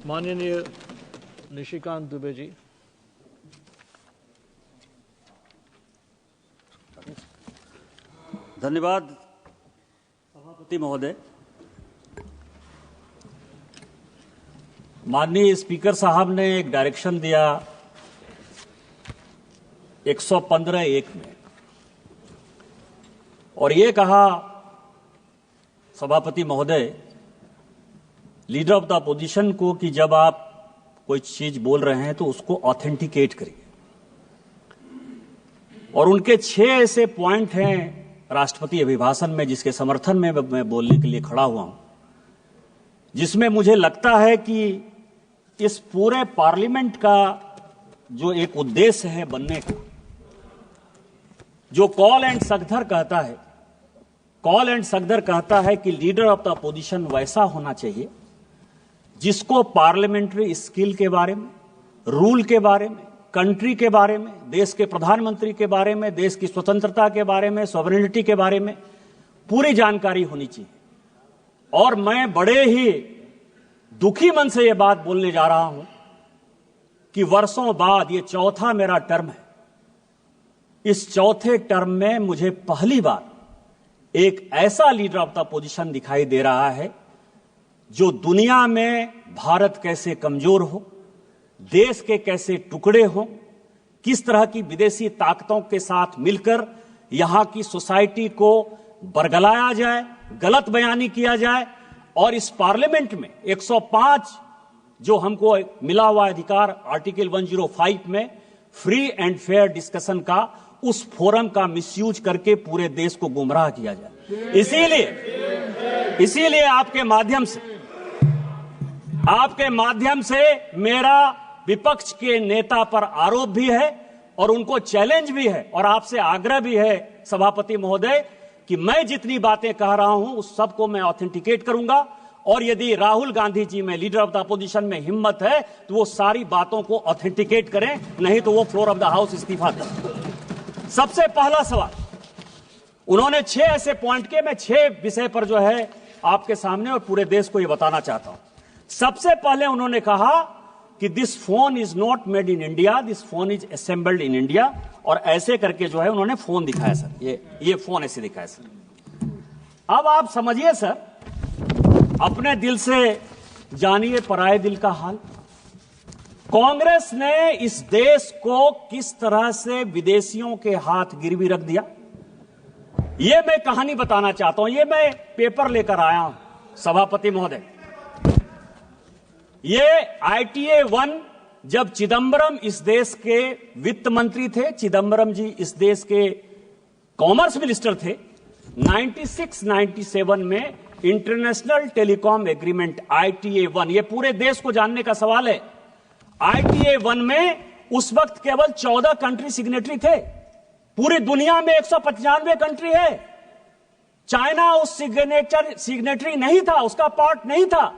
माननीय निशिकांत दुबे जी। धन्यवाद सभापति महोदय। माननीय स्पीकर साहब ने एक डायरेक्शन दिया 115(1) में और ये कहा सभापति महोदय लीडर ऑफ द अपोजिशन को कि जब आप कोई चीज बोल रहे हैं तो उसको ऑथेंटिकेट करिए। और उनके 6 ऐसे पॉइंट हैं राष्ट्रपति अभिभाषण में जिसके समर्थन में मैं बोलने के लिए खड़ा हुआ हूं, जिसमें मुझे लगता है कि इस पूरे पार्लियामेंट का जो एक उद्देश्य है बनने का, जो कॉल एंड सगदर कहता है कि लीडर ऑफ द अपोजिशन वैसा होना चाहिए जिसको पार्लियामेंट्री स्किल के बारे में, रूल के बारे में, कंट्री के बारे में, देश के प्रधानमंत्री के बारे में, देश की स्वतंत्रता के बारे में, सॉवरेनिटी के बारे में पूरी जानकारी होनी चाहिए। और मैं बड़े ही दुखी मन से यह बात बोलने जा रहा हूं कि वर्षों बाद ये चौथा मेरा टर्म है। इस चौथे टर्म में मुझे पहली बार एक ऐसा लीडर ऑफ द अपोजिशन दिखाई दे रहा है जो दुनिया में भारत कैसे कमजोर हो, देश के कैसे टुकड़े हो, किस तरह की विदेशी ताकतों के साथ मिलकर यहां की सोसाइटी को बरगलाया जाए, गलत बयानी किया जाए। और इस पार्लियामेंट में 105 जो हमको मिला हुआ अधिकार आर्टिकल 105 में फ्री एंड फेयर डिस्कशन का, उस फोरम का मिसयूज करके पूरे देश को गुमराह किया जाए। इसीलिए आपके माध्यम से मेरा विपक्ष के नेता पर आरोप भी है और उनको चैलेंज भी है और आपसे आग्रह भी है सभापति महोदय कि मैं जितनी बातें कह रहा हूं उस सबको मैं ऑथेंटिकेट करूंगा। और यदि राहुल गांधी जी में, लीडर ऑफ द अपोजिशन में हिम्मत है तो वो सारी बातों को ऑथेंटिकेट करें, नहीं तो वो फ्लोर ऑफ द हाउस इस्तीफा दें। सबसे पहला सवाल उन्होंने 6 ऐसे पॉइंट के, मैं 6 विषय पर जो है आपके सामने और पूरे देश को ये बताना चाहता हूं। सबसे पहले उन्होंने कहा कि this phone is not made in India, this phone is assembled in India. और ऐसे करके जो है उन्होंने फोन दिखाया सर, ये फोन ऐसे दिखाया सर। अब आप समझिए सर, अपने दिल से जानिए पराये दिल का हाल। कांग्रेस ने इस देश को किस तरह से विदेशियों के हाथ गिरवी रख दिया, ये मैं कहानी बताना चाहता हूं। ये मैं पेपर लेकर आया हूं सभापति महोदय। ये ITA 1 जब चिदंबरम इस देश के वित्त मंत्री थे, चिदंबरम जी इस देश के कॉमर्स मिनिस्टर थे, 96-97 में इंटरनेशनल टेलीकॉम एग्रीमेंट ITA 1, ये पूरे देश को जानने का सवाल है। ITA 1 में उस वक्त केवल 14 कंट्री सिग्नेटरी थे। पूरी दुनिया में 195 कंट्री है। चाइना उस सिग्नेटरी नहीं था, उसका पार्ट नहीं था।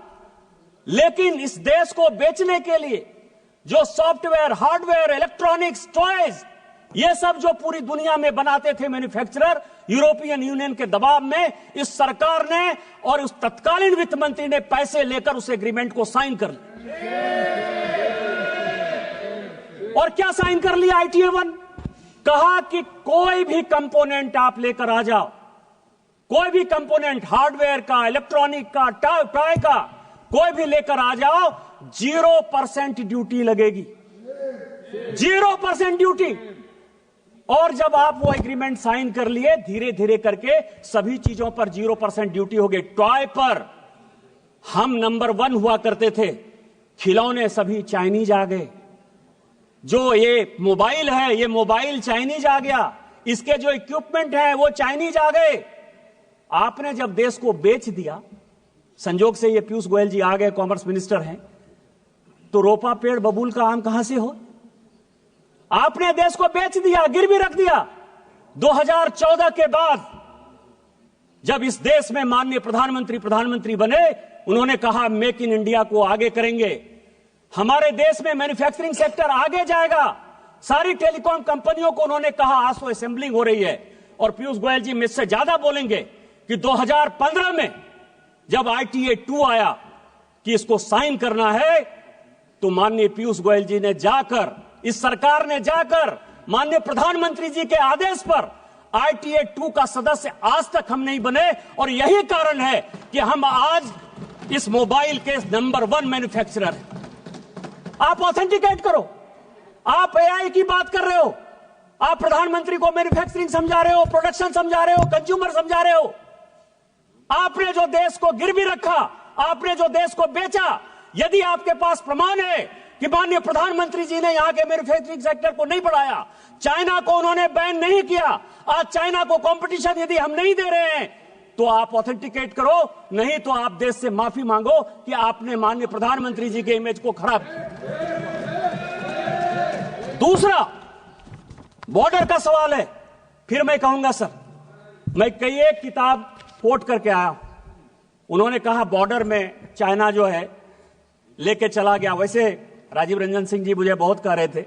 लेकिन इस देश को बेचने के लिए जो सॉफ्टवेयर, हार्डवेयर, इलेक्ट्रॉनिक्स, टॉयज, ये सब जो पूरी दुनिया में बनाते थे मैन्युफैक्चरर, यूरोपियन यूनियन के दबाव में इस सरकार ने और उस तत्कालीन वित्त मंत्री ने पैसे लेकर उस एग्रीमेंट को साइन कर लिया। और क्या साइन कर लिया ITA 1? कहा कि कोई भी कंपोनेंट आप लेकर आ जाओ, कोई भी कंपोनेंट हार्डवेयर का, इलेक्ट्रॉनिक का, टॉय का, कोई भी लेकर आ जाओ, 0% ड्यूटी लगेगी, 0% ड्यूटी। और जब आप वो एग्रीमेंट साइन कर लिए, धीरे धीरे करके सभी चीजों पर 0% ड्यूटी हो गई। टॉय पर हम नंबर 1 हुआ करते थे, खिलौने सभी चाइनीज आ गए। जो ये मोबाइल है, ये मोबाइल चाइनीज आ गया, इसके जो इक्विपमेंट है वो चाइनीज आ गए। आपने जब देश को बेच दिया, संजोग से ये पीयूष गोयल जी आ गए, कॉमर्स मिनिस्टर हैं, तो रोपा पेड़ बबूल का आम कहां से हो? आपने देश को बेच दिया, गिरवी रख दिया। 2014 के बाद जब इस देश में माननीय प्रधानमंत्री बने, उन्होंने कहा मेक इन इंडिया को आगे करेंगे, हमारे देश में मैन्युफैक्चरिंग सेक्टर आगे जाएगा। सारी टेलीकॉम कंपनियों को उन्होंने कहा आज तो असेंबलिंग हो रही है। और पीयूष गोयल जी मुझसे ज्यादा बोलेंगे कि 2015 में जब ITA 2 आया कि इसको साइन करना है, तो माननीय पीयूष गोयल जी ने जाकर, इस सरकार ने जाकर माननीय प्रधानमंत्री जी के आदेश पर ITA 2 का सदस्य आज तक हम नहीं बने। और यही कारण है कि हम आज इस मोबाइल के नंबर 1 मैन्युफैक्चरर हैं। आप ऑथेंटिकेट करो। आप AI की बात कर रहे हो, आप प्रधानमंत्री को मैन्युफैक्चरिंग समझा रहे हो, प्रोडक्शन समझा रहे हो, कंज्यूमर समझा रहे हो। आपने जो देश को गिरवी रखा, आपने जो देश को बेचा, यदि आपके पास प्रमाण है कि माननीय प्रधानमंत्री जी ने यहां के मैन्युफैक्चरिंग सेक्टर को नहीं बढ़ाया, चाइना को उन्होंने बैन नहीं किया, आज चाइना को कंपटीशन यदि हम नहीं दे रहे हैं, तो आप ऑथेंटिकेट करो, नहीं तो आप देश से माफी मांगो कि आपने माननीय प्रधानमंत्री जी के इमेज को खराब किया। दूसरा, बॉर्डर का सवाल है। फिर मैं कहूंगा सर, मैं कई एक किताब कोट करके आया, उन्होंने कहा बॉर्डर में चाइना जो है लेके चला गया। वैसे राजीव रंजन सिंह जी मुझे बहुत कह रहे थे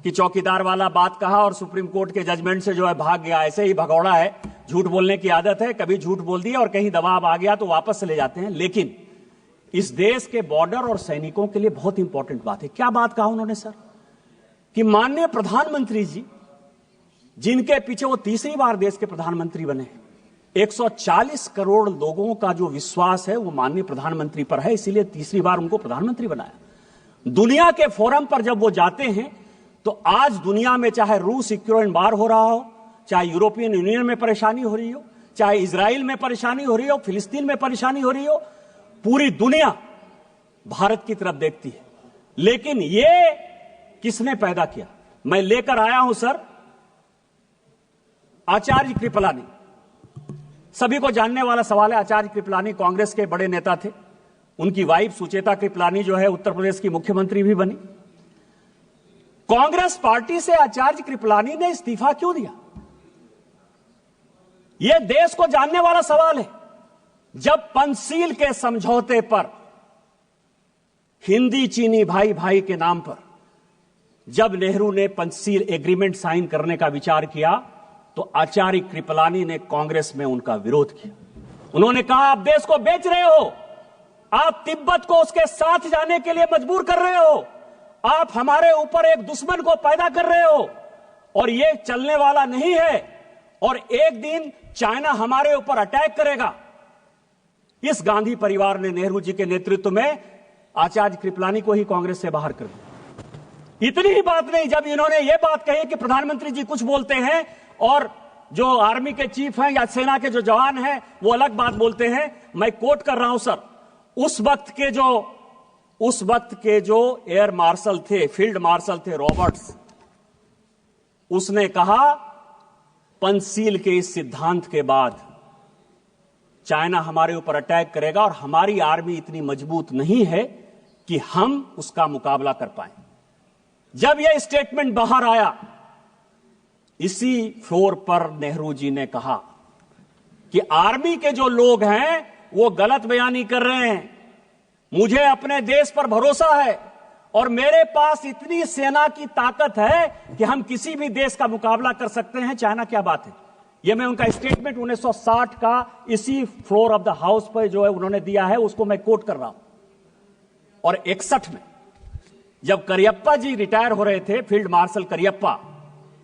कि चौकीदार वाला बात कहा और सुप्रीम कोर्ट के जजमेंट से जो है भाग गया। ऐसे ही भगौड़ा है, झूठ बोलने की आदत है, कभी झूठ बोल दिया और कहीं दबाव आ गया तो वापस चले जाते हैं। लेकिन इस देश के बॉर्डर और सैनिकों के लिए बहुत इंपॉर्टेंट बात है। क्या बात कहा उन्होंने सर? कि माननीय प्रधानमंत्री जी, जिनके पीछे वो तीसरी बार देश के प्रधानमंत्री बने, 140 करोड़ लोगों का जो विश्वास है वो माननीय प्रधानमंत्री पर है, इसीलिए तीसरी बार उनको प्रधानमंत्री बनाया। दुनिया के फोरम पर जब वो जाते हैं तो आज दुनिया में चाहे रूस यूक्रेन वार हो रहा हो, चाहे यूरोपियन यूनियन में परेशानी हो रही हो, चाहे इजराइल में परेशानी हो रही हो, फिलिस्तीन में परेशानी हो रही हो, पूरी दुनिया भारत की तरफ देखती है। लेकिन ये किसने पैदा किया? मैं लेकर आया हूं सर आचार्य कृपलानी। सभी को जानने वाला सवाल है। आचार्य कृपलानी कांग्रेस के बड़े नेता थे। उनकी वाइफ सुचेता कृपलानी जो है उत्तर प्रदेश की मुख्यमंत्री भी बनी। कांग्रेस पार्टी से आचार्य कृपलानी ने इस्तीफा क्यों दिया? यह देश को जानने वाला सवाल है। जब पंचशील के समझौते पर, हिंदी चीनी भाई भाई के नाम पर, जब नेहरू ने पंचशील एग्रीमेंट साइन करने का विचार किया तो आचार्य कृपलानी ने कांग्रेस में उनका विरोध किया। उन्होंने कहा आप देश को बेच रहे हो, आप तिब्बत को उसके साथ जाने के लिए मजबूर कर रहे हो, आप हमारे ऊपर एक दुश्मन को पैदा कर रहे हो और यह चलने वाला नहीं है और एक दिन चाइना हमारे ऊपर अटैक करेगा। इस गांधी परिवार ने नेहरू जी के नेतृत्व में आचार्य कृपलानी को ही कांग्रेस से बाहर कर दिया। इतनी ही बात नहीं, जब इन्होंने यह बात कही कि प्रधानमंत्री जी कुछ बोलते हैं और जो आर्मी के चीफ हैं या सेना के जो जवान हैं वो अलग बात बोलते हैं, मैं कोट कर रहा हूं सर, उस वक्त के जो एयर मार्शल थे, फील्ड मार्शल थे रॉबर्ट्स, उसने कहा पंचशील के इस सिद्धांत के बाद चाइना हमारे ऊपर अटैक करेगा और हमारी आर्मी इतनी मजबूत नहीं है कि हम उसका मुकाबला कर पाए। जब यह स्टेटमेंट बाहर आया, इसी फ्लोर पर नेहरू जी ने कहा कि आर्मी के जो लोग हैं वो गलत बयानी कर रहे हैं, मुझे अपने देश पर भरोसा है और मेरे पास इतनी सेना की ताकत है कि हम किसी भी देश का मुकाबला कर सकते हैं, चाइना क्या बात है। यह मैं उनका स्टेटमेंट 1960 का इसी फ्लोर ऑफ द हाउस पर जो है उन्होंने दिया है, उसको मैं कोट कर रहा हूं। और 61 में जब करियप्पा जी रिटायर हो रहे थे, फील्ड मार्शल करियप्पा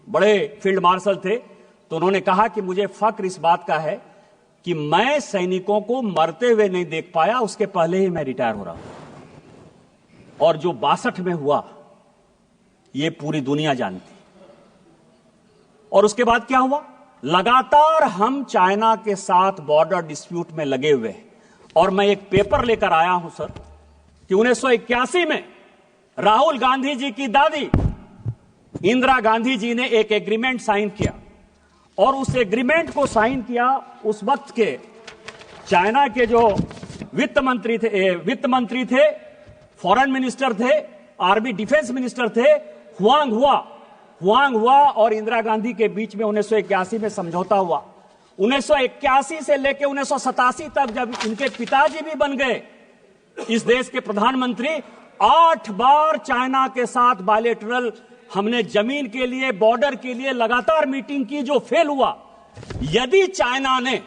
बड़े फील्ड मार्शल थे, तो उन्होंने कहा कि मुझे फक्र इस बात का है कि मैं सैनिकों को मरते हुए नहीं देख पाया, उसके पहले ही मैं रिटायर हो रहा हूं। और जो 62 में हुआ यह पूरी दुनिया जानती। और उसके बाद क्या हुआ? लगातार हम चाइना के साथ बॉर्डर डिस्प्यूट में लगे हुए हैं। और मैं एक पेपर लेकर आया हूं सर कि 1981 में राहुल गांधी जी की दादी इंदिरा गांधी जी ने एक एग्रीमेंट साइन किया और उस एग्रीमेंट को साइन किया उस वक्त के चाइना के जो वित्त मंत्री थे, फॉरेन मिनिस्टर थे, आर्मी डिफेंस मिनिस्टर थे, हुआंग हुआ और इंदिरा गांधी के बीच में 1981 में समझौता हुआ। 1981 से लेकर 1987 तक जब इनके पिताजी भी बन गए इस देश के प्रधानमंत्री, 8 बार चाइना के साथ बायलैटरल हमने जमीन के लिए, बॉर्डर के लिए लगातार मीटिंग की, जो फेल हुआ। यदि चाइना ने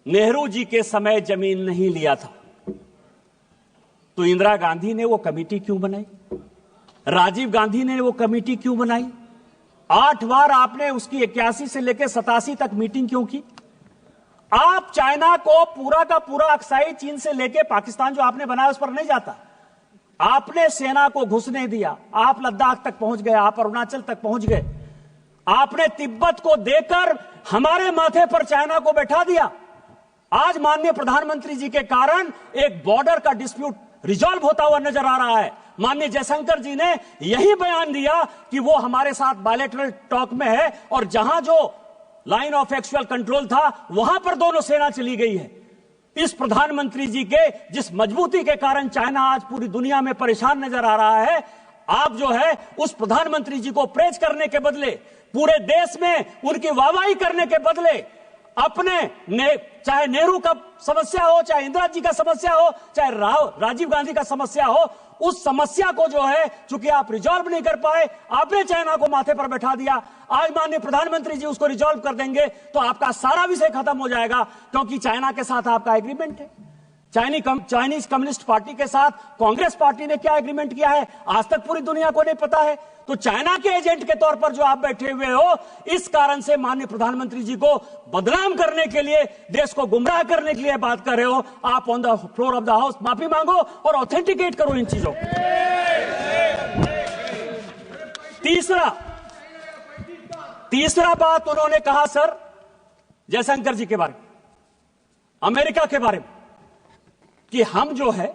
नेहरू जी के समय जमीन नहीं लिया था तो इंदिरा गांधी ने वो कमेटी क्यों बनाई? राजीव गांधी ने वो कमेटी क्यों बनाई? 8 बार आपने उसकी 81 से लेकर 87 तक मीटिंग क्यों की? आप चाइना को पूरा का पूरा अक्साई चीन से लेकर पाकिस्तान जो आपने बनाया उस पर नहीं जाता। आपने सेना को घुसने दिया, आप लद्दाख तक पहुंच गए, आप अरुणाचल तक पहुंच गए, आपने तिब्बत को देकर हमारे माथे पर चाइना को बैठा दिया। आज माननीय प्रधानमंत्री जी के कारण एक बॉर्डर का डिस्प्यूट रिजॉल्व होता हुआ नजर आ रहा है। माननीय जयशंकर जी ने यही बयान दिया कि वो हमारे साथ बायलैटरल टॉक में है और जहां जो लाइन ऑफ एक्चुअल कंट्रोल था वहां पर दोनों सेना चली गई है। इस प्रधानमंत्री जी के जिस मजबूती के कारण चाइना आज पूरी दुनिया में परेशान नजर आ रहा है, आप जो है उस प्रधानमंत्री जी को प्रेज करने के बदले, पूरे देश में उनकी वाहवाही करने के बदले अपने चाहे नेहरू का समस्या हो, चाहे इंदिरा जी का समस्या हो, चाहे राजीव गांधी का समस्या हो, उस समस्या को जो है चूंकि आप रिजॉल्व नहीं कर पाए, आपने चाइना को माथे पर बैठा दिया। आज माननीय प्रधानमंत्री जी उसको रिजॉल्व कर देंगे तो आपका सारा विषय खत्म हो जाएगा, क्योंकि चाइना के साथ आपका एग्रीमेंट है। चाइनीज कम्युनिस्ट पार्टी के साथ कांग्रेस पार्टी ने क्या एग्रीमेंट किया है आज तक पूरी दुनिया को नहीं पता है। तो चाइना के एजेंट के तौर पर जो आप बैठे हुए हो, इस कारण से माननीय प्रधानमंत्री जी को बदनाम करने के लिए, देश को गुमराह करने के लिए बात कर रहे हो। आप on the floor of the house माफी मांगो और ऑथेंटिकेट करो इन चीजों को। तीसरा बात उन्होंने कहा सर जयशंकर जी के बारे में, अमेरिका के बारे में, कि हम जो है,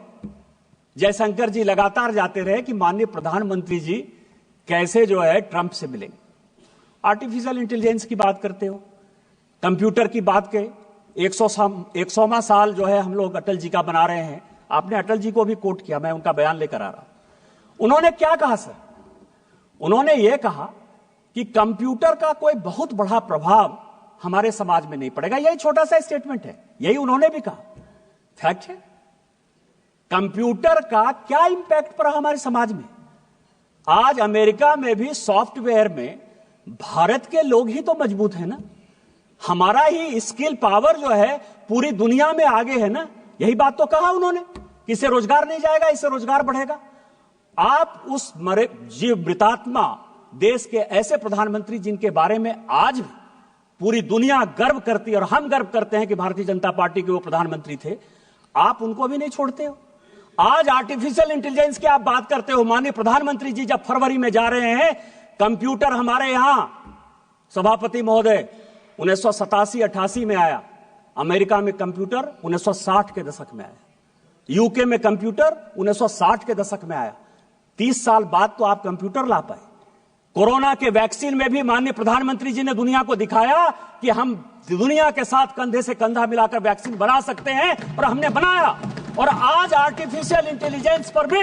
जयशंकर जी लगातार जाते रहे कि माननीय प्रधानमंत्री जी कैसे जो है ट्रंप से मिलेंगे। आर्टिफिशियल इंटेलिजेंस की बात करते हो, कंप्यूटर की बात के 100वां साल जो है हम लोग अटल जी का बना रहे हैं। आपने अटल जी को भी कोट किया, मैं उनका बयान लेकर आ रहा हूं। उन्होंने क्या कहा सर? उन्होंने यह कहा कि कंप्यूटर का कोई बहुत बड़ा प्रभाव हमारे समाज में नहीं पड़ेगा। यही छोटा सा स्टेटमेंट है, यही उन्होंने भी कहा। फैक्ट है, कंप्यूटर का क्या इंपैक्ट पड़ा हमारे समाज में। आज अमेरिका में भी सॉफ्टवेयर में भारत के लोग ही तो मजबूत है ना, हमारा ही स्किल पावर जो है पूरी दुनिया में आगे है ना। यही बात तो कहा उन्होंने कि इससे रोजगार नहीं जाएगा, इससे रोजगार बढ़ेगा। आप उस मृतात्मा देश के ऐसे प्रधानमंत्री जिनके बारे में आज भी पूरी दुनिया गर्व करती है और हम गर्व करते हैं कि भारतीय जनता पार्टी के वो प्रधानमंत्री थे, आप उनको भी नहीं छोड़ते हो। आज आर्टिफिशियल इंटेलिजेंस की आप बात करते हो। माननीय प्रधानमंत्री जी जब फरवरी में जा रहे हैं, कंप्यूटर हमारे यहां सभापति महोदय 1987-88 में आया, अमेरिका में कंप्यूटर 1960 के दशक में आया, यूके में कंप्यूटर 1960 के दशक में आया। 30 साल बाद तो आप कंप्यूटर ला पाए। कोरोना के वैक्सीन में भी माननीय प्रधानमंत्री जी ने दुनिया को दिखाया कि हम दुनिया के साथ कंधे से कंधा मिलाकर वैक्सीन बना सकते हैं, और हमने बनाया। और आज आर्टिफिशियल इंटेलिजेंस पर भी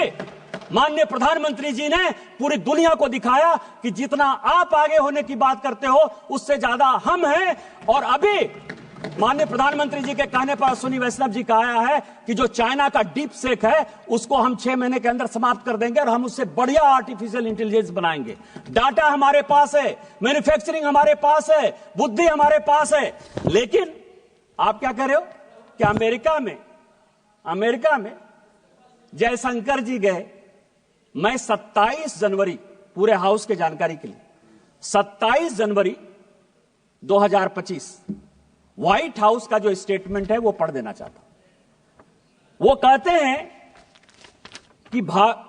माननीय प्रधानमंत्री जी ने पूरी दुनिया को दिखाया कि जितना आप आगे होने की बात करते हो उससे ज्यादा हम हैं। और अभी माननीय प्रधानमंत्री जी के कहने पर अश्विनी वैष्णव जी का आया है कि जो चाइना का डीप सेक है उसको हम 6 महीने के अंदर समाप्त कर देंगे और हम उससे बढ़िया आर्टिफिशियल इंटेलिजेंस बनाएंगे। डाटा हमारे पास है, मैन्युफैक्चरिंग हमारे पास है, बुद्धि हमारे पास है। लेकिन आप क्या कह रहे हो कि अमेरिका में जयशंकर जी गए। मैं 27 जनवरी, पूरे हाउस के जानकारी के लिए, 27 जनवरी 2025 व्हाइट हाउस का जो स्टेटमेंट है वो पढ़ देना चाहता हूं। वो कहते हैं कि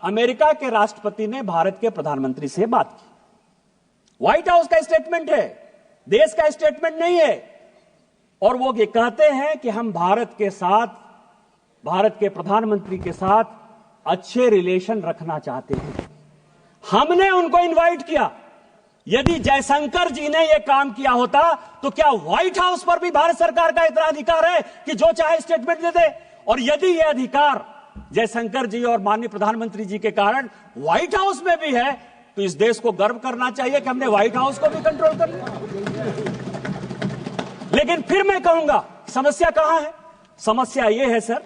अमेरिका के राष्ट्रपति ने भारत के प्रधानमंत्री से बात की। व्हाइट हाउस का स्टेटमेंट है, देश का स्टेटमेंट नहीं है। और वो ये कहते हैं कि हम भारत के प्रधानमंत्री के साथ अच्छे रिलेशन रखना चाहते हैं। हमने उनको इनवाइट किया। यदि जयशंकर जी ने यह काम किया होता तो क्या व्हाइट हाउस पर भी भारत सरकार का इतना अधिकार है कि जो चाहे स्टेटमेंट दे दे? और यदि यह अधिकार जयशंकर जी और माननीय प्रधानमंत्री जी के कारण व्हाइट हाउस में भी है, तो इस देश को गर्व करना चाहिए कि हमने व्हाइट हाउस को भी कंट्रोल कर लिया। लेकिन फिर मैं कहूंगा समस्या कहां है? समस्या यह है सर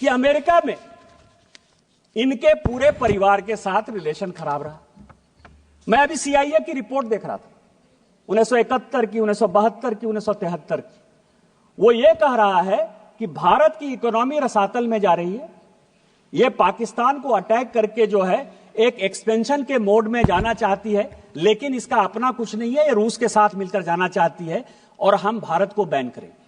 कि अमेरिका में इनके पूरे परिवार के साथ रिलेशन खराब रहा। मैं अभी सीआईए की रिपोर्ट देख रहा था, 1971 की, 1972 की, 1973 की। वो ये कह रहा है कि भारत की इकोनॉमी रसातल में जा रही है, ये पाकिस्तान को अटैक करके जो है एक एक्सपेंशन के मोड में जाना चाहती है, लेकिन इसका अपना कुछ नहीं है, ये रूस के साथ मिलकर जाना चाहती है और हम भारत को बैन करेंगे।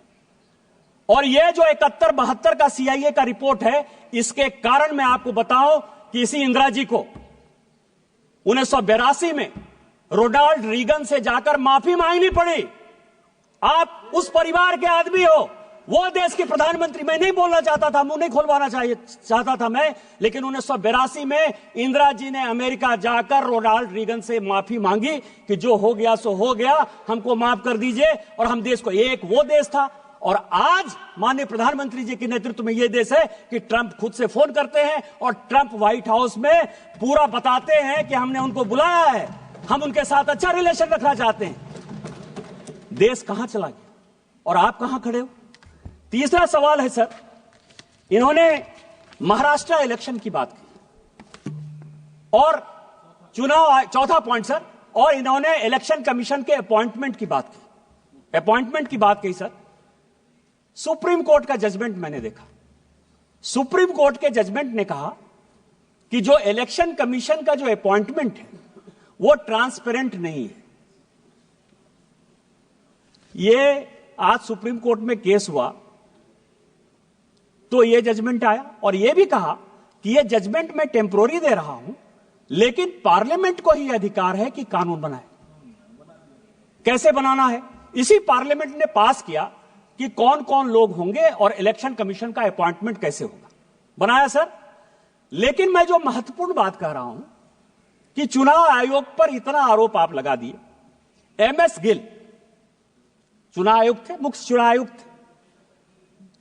और ये जो 71-72 का सीआईए का रिपोर्ट है, इसके कारण मैं आपको बताऊं कि इसी इंदिरा जी को 1982 में रोनाल्ड रीगन से जाकर माफी मांगनी पड़ी। आप उस परिवार के आदमी हो, वो देश के प्रधानमंत्री, मैं नहीं बोलना चाहता था, मुंह नहीं खुलवाना चाहता था मैं, लेकिन 1982 में इंदिरा जी ने अमेरिका जाकर रोनाल्ड रीगन से माफी मांगी कि जो हो गया सो हो गया, हमको माफ कर दीजिए। और हम देश को, एक वो देश था और आज माननीय प्रधानमंत्री जी के नेतृत्व में यह देश है कि ट्रंप खुद से फोन करते हैं और ट्रंप व्हाइट हाउस में पूरा बताते हैं कि हमने उनको बुलाया है, हम उनके साथ अच्छा रिलेशन रखना चाहते हैं। देश कहां चला गया और आप कहां खड़े हो? तीसरा सवाल है सर, इन्होंने महाराष्ट्र इलेक्शन की बात की और चुनाव, चौथा पॉइंट सर, और इन्होंने इलेक्शन कमीशन के अपॉइंटमेंट की बात की, अपॉइंटमेंट की बात की सर। सुप्रीम कोर्ट का जजमेंट मैंने देखा, सुप्रीम कोर्ट के जजमेंट ने कहा कि जो इलेक्शन कमीशन का जो अपॉइंटमेंट है वो ट्रांसपेरेंट नहीं है। ये आज सुप्रीम कोर्ट में केस हुआ तो ये जजमेंट आया और ये भी कहा कि ये जजमेंट मैं टेम्पोररी दे रहा हूं, लेकिन पार्लियामेंट को ही अधिकार है कि कानून बनाए। कैसे बनाना है, इसी पार्लियामेंट ने पास किया कि कौन कौन लोग होंगे और इलेक्शन कमीशन का अपॉइंटमेंट कैसे होगा, बनाया सर। लेकिन मैं जो महत्वपूर्ण बात कह रहा हूं कि चुनाव आयोग पर इतना आरोप आप लगा दिए। एमएस गिल चुनाव आयुक्त थे, मुख्य चुनाव आयुक्त थे,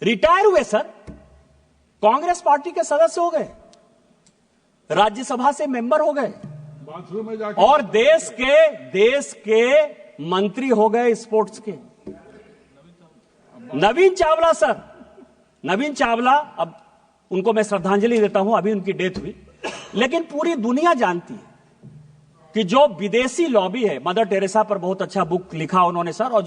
रिटायर हुए सर, कांग्रेस पार्टी के सदस्य हो गए, राज्यसभा से मेंबर हो गए और देश के मंत्री हो गए स्पोर्ट्स के। नवीन चावला सर, नवीन चावला, अब उनको मैं श्रद्धांजलि देता हूं, अभी उनकी डेथ हुई, लेकिन पूरी दुनिया जानती है कि जो विदेशी लॉबी है, मदर टेरेसा पर बहुत अच्छा बुक लिखा उन्होंने सर, और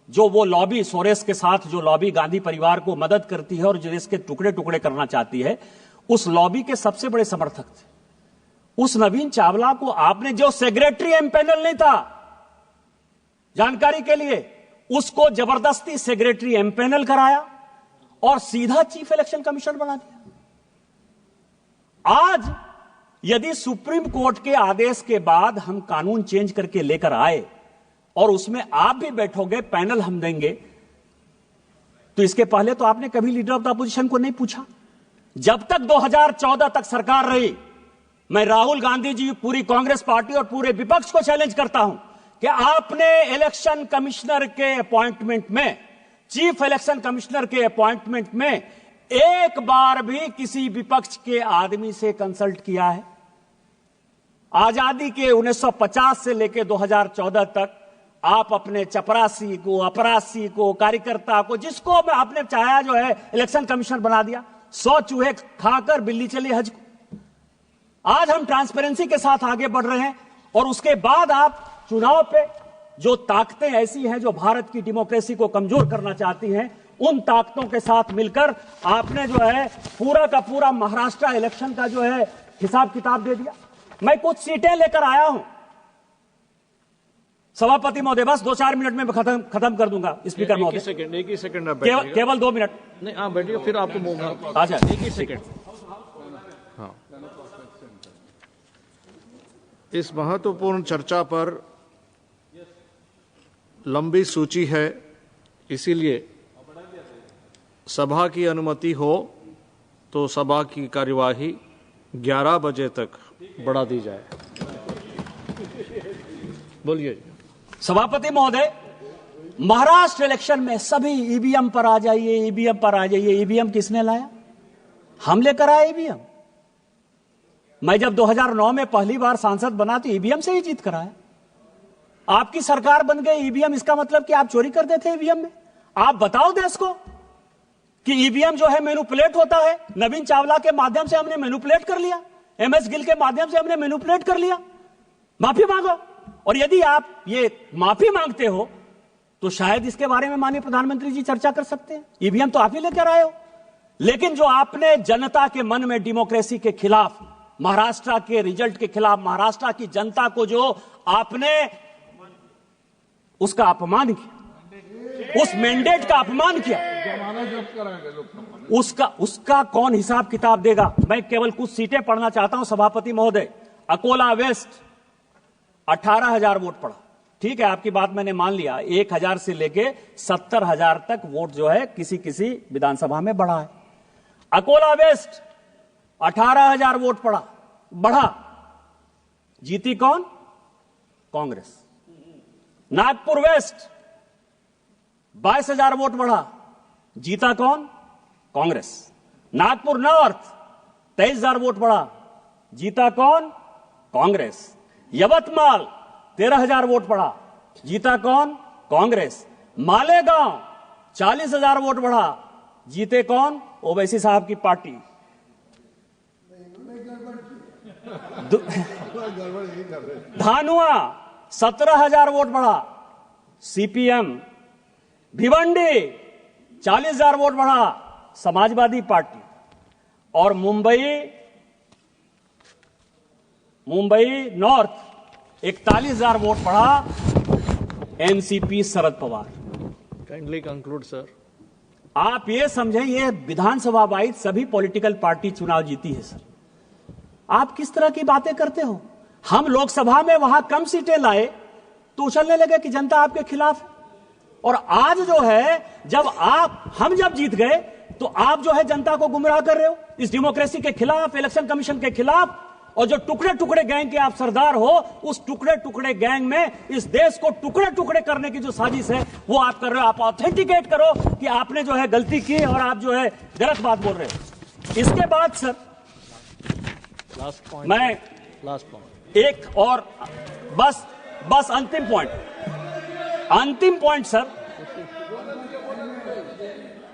जो वो लॉबी सोरेस के साथ जो लॉबी गांधी परिवार को मदद करती है और जो देश के टुकड़े टुकड़े करना चाहती है, उस लॉबी के सबसे बड़े समर्थक थे। उस नवीन चावला को आपने, जो सेक्रेटरी एमपैनल नहीं था, जानकारी के लिए, उसको जबरदस्ती सेक्रेटरी एमपैनल कराया और सीधा चीफ इलेक्शन कमिश्नर बना दिया। आज यदि सुप्रीम कोर्ट के आदेश के बाद हम कानून चेंज करके लेकर आए और उसमें आप भी बैठोगे, पैनल हम देंगे, तो इसके पहले तो आपने कभी लीडर ऑफ द अपोजिशन को नहीं पूछा। जब तक 2014 तक सरकार रही, मैं राहुल गांधी जी, पूरी कांग्रेस पार्टी और पूरे विपक्ष को चैलेंज करता हूं कि आपने इलेक्शन कमिश्नर के अपॉइंटमेंट में, चीफ इलेक्शन कमिश्नर के अपॉइंटमेंट में एक बार भी किसी विपक्ष के आदमी से कंसल्ट किया है? आजादी के 1950 से लेकर 2014 तक आप अपने चपरासी को, अपरासी को, कार्यकर्ता को, जिसको आपने चाहा जो है इलेक्शन कमिश्नर बना दिया। 100 चूहे खाकर बिल्ली चली हज को। आज हम ट्रांसपेरेंसी के साथ आगे बढ़ रहे हैं और उसके बाद आप चुनाव पे जो ताकतें ऐसी हैं जो भारत की डेमोक्रेसी को कमजोर करना चाहती हैं, उन ताकतों के साथ मिलकर आपने जो है पूरा का पूरा महाराष्ट्र इलेक्शन का जो है हिसाब किताब दे दिया। मैं कुछ सीटें लेकर आया हूं सभापति महोदय, बस 2-4 मिनट में खत्म कर दूंगा। स्पीकर महोदय, एक ही सेकंड केवल 2 मिनट। नहीं, हाँ बैठिए, फिर आपको अच्छा, एक ही सेकंड। हाँ, इस महत्वपूर्ण चर्चा पर लंबी सूची है, इसीलिए सभा की अनुमति हो तो सभा की कार्यवाही 11 बजे तक बढ़ा दी जाए। बोलिए सभापति महोदय, महाराष्ट्र इलेक्शन में सभी ईवीएम पर आ जाइए, ईवीएम पर आ जाइए। ईवीएम किसने लाया? हम लेकर आए ईवीएम। मैं जब 2009 में पहली बार सांसद बना तो ईवीएम से ही जीत कर आया। आपकी सरकार बन गई ईवीएम, इसका मतलब कि आप चोरी कर देते ईवीएम में? आप बताओ देश को कि ईवीएम जो है मैनिपुलेट होता है। नवीन चावला के माध्यम से हमने मैनिपुलेट कर लिया, एमएस गिल के माध्यम से हमने मैनिपुलेट कर लिया। माफी मांगो, और यदि आप ये माफी मांगते हो तो शायद इसके बारे में माननीय प्रधानमंत्री जी चर्चा कर सकते हैं। ईवीएम तो आप ही लेकर आए हो। लेकिन जो आपने जनता के मन में डेमोक्रेसी के खिलाफ, महाराष्ट्र के रिजल्ट के खिलाफ, महाराष्ट्र की जनता को जो आपने उसका अपमान किया, उस मैंडेट का अपमान किया, उसका कौन हिसाब किताब देगा? मैं केवल कुछ सीटें पढ़ना चाहता हूं सभापति महोदय। अकोला वेस्ट 18,000 वोट पड़ा, ठीक है, आपकी बात मैंने मान लिया। 1,000 से लेके 70,000 तक वोट जो है किसी किसी विधानसभा में बढ़ा है। अकोला वेस्ट 18,000 वोट बढ़ा, जीती कौन? कांग्रेस। नागपुर वेस्ट 22,000 वोट बढ़ा, जीता कौन? कांग्रेस। नागपुर नॉर्थ 23,000 वोट बढ़ा, जीता कौन? कांग्रेस। यवतमाल 13,000 वोट बढ़ा, जीता कौन? कांग्रेस। मालेगांव 40,000 वोट बढ़ा, जीते कौन? ओवैसी साहब की पार्टी। धानुआ 17,000 वोट बढ़ा, सीपीएम। भिवंडी 40,000 वोट बढ़ा, समाजवादी पार्टी। और मुंबई नॉर्थ 41,000 वोट बढ़ा, NCP Sharad Pawar. Kindly conclude sir. आप ये समझें, ये विधानसभा वाइज सभी पॉलिटिकल पार्टी चुनाव जीती है सर। आप किस तरह की बातें करते हो? हम लोकसभा में वहां कम सीटें लाए तो उछलने लगे कि जनता आपके खिलाफ है। और आज जो है, हम जब जीत गए तो आप जो है जनता को गुमराह कर रहे हो इस डेमोक्रेसी के खिलाफ, इलेक्शन कमीशन के खिलाफ। और जो टुकड़े टुकड़े गैंग के आप सरदार हो, उस टुकड़े टुकड़े गैंग में इस देश को टुकड़े टुकड़े करने की जो साजिश है वो आप कर रहे हो। आप ऑथेंटिकेट करो कि आपने जो है गलती की और आप जो है गलत बात बोल रहे हो। इसके बाद सर लास्ट पॉइंट एक और बस अंतिम पॉइंट सर,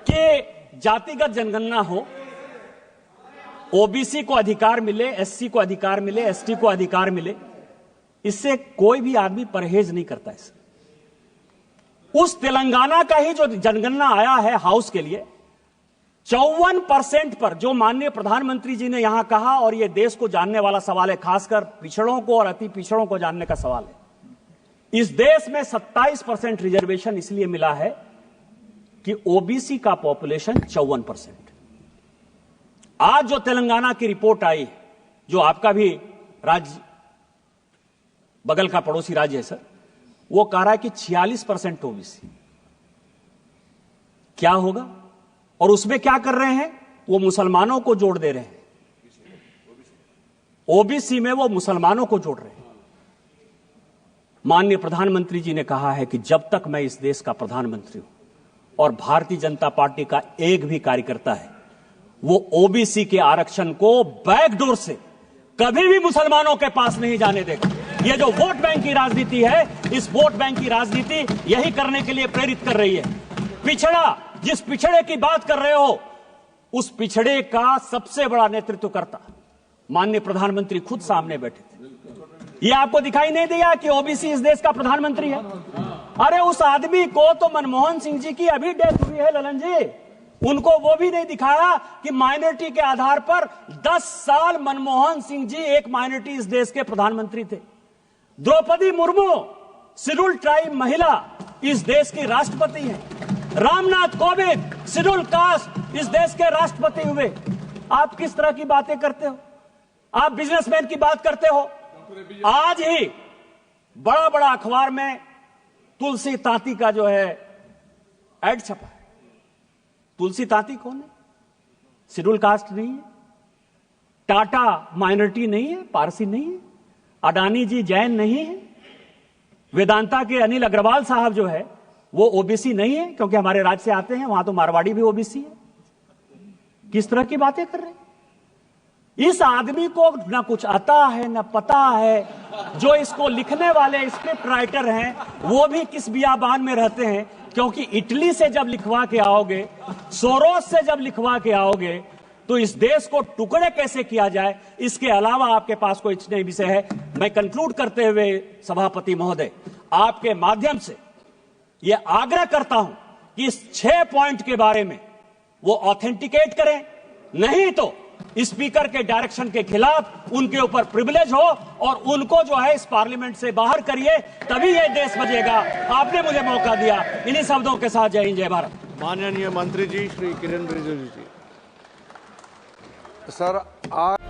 कि जातिगत जनगणना हो, ओबीसी को अधिकार मिले, एससी को अधिकार मिले, एसटी को अधिकार मिले, इससे कोई भी आदमी परहेज नहीं करता है सर। उस तेलंगाना का ही जो जनगणना आया है हाउस के लिए, 54% पर, जो माननीय प्रधानमंत्री जी ने यहां कहा, और यह देश को जानने वाला सवाल है, खासकर पिछड़ों को और अति पिछड़ों को जानने का सवाल है। इस देश में 27% रिजर्वेशन इसलिए मिला है कि ओबीसी का पॉपुलेशन 54%। आज जो तेलंगाना की रिपोर्ट आई, जो आपका भी राज्य बगल का पड़ोसी राज्य है सर, वो कह रहा है कि 46% ओबीसी। क्या होगा? और उसमें क्या कर रहे हैं? वो मुसलमानों को जोड़ दे रहे हैं। ओबीसी में वो मुसलमानों को जोड़ रहे हैं। माननीय प्रधानमंत्री जी ने कहा है कि जब तक मैं इस देश का प्रधानमंत्री हूं और भारतीय जनता पार्टी का एक भी कार्यकर्ता है, वो ओबीसी के आरक्षण को बैकडोर से कभी भी मुसलमानों के पास नहीं जाने देगा। ये जो वोट बैंक की राजनीति है, इस वोट बैंक की राजनीति यही करने के लिए प्रेरित कर रही है। पिछड़ा, जिस पिछड़े की बात कर रहे हो, उस पिछड़े का सबसे बड़ा नेतृत्व करता माननीय प्रधानमंत्री खुद सामने बैठे थे। ये आपको दिखाई नहीं दिया कि ओबीसी इस देश का प्रधानमंत्री है? अरे उस आदमी को तो मनमोहन सिंह जी की अभी डेथ हुई है ललन जी, उनको वो भी नहीं दिखाया कि माइनॉरिटी के आधार पर 10 साल मनमोहन सिंह जी एक माइनॉरिटी इस देश के प्रधानमंत्री थे। द्रौपदी मुर्मू शेड्यूल ट्राइब महिला इस देश की राष्ट्रपति है। रामनाथ कोविंद शेड्यूल कास्ट इस देश के राष्ट्रपति हुए। आप किस तरह की बातें करते हो? आप बिजनेसमैन की बात करते हो। आज ही बड़ा बड़ा अखबार में तुलसी तांती का जो है एड छपा है। तुलसी तांती कौन है? शेड्यूल कास्ट नहीं है, टाटा माइनॉरिटी नहीं है, पारसी नहीं है, अडानी जी जैन नहीं है, वेदांता के अनिल अग्रवाल साहब जो है वो ओबीसी नहीं है, क्योंकि हमारे राज्य से आते हैं, वहां तो मारवाड़ी भी ओबीसी है। किस तरह की बातें कर रहे हैं? इस आदमी को ना कुछ आता है ना पता है। जो इसको लिखने वाले स्क्रिप्ट राइटर हैं वो भी किस बियाबान में रहते हैं, क्योंकि इटली से जब लिखवा के आओगे, सोरोस से जब लिखवा के आओगे, तो इस देश को टुकड़े कैसे किया जाए, इसके अलावा आपके पास कोई नहीं विषय है। मैं कंक्लूड करते हुए सभापति महोदय, आपके माध्यम से यह आग्रह करता हूं कि इस 6 पॉइंट के बारे में वो ऑथेंटिकेट करें, नहीं तो स्पीकर के डायरेक्शन के खिलाफ उनके ऊपर प्रिविलेज हो और उनको जो है इस पार्लियामेंट से बाहर करिए, तभी ये देश बचेगा। आपने मुझे मौका दिया। इन्हीं शब्दों के साथ जय हिंद जय भारत। माननीय मंत्री जी श्री किरेन रिजिजू जी। सर आज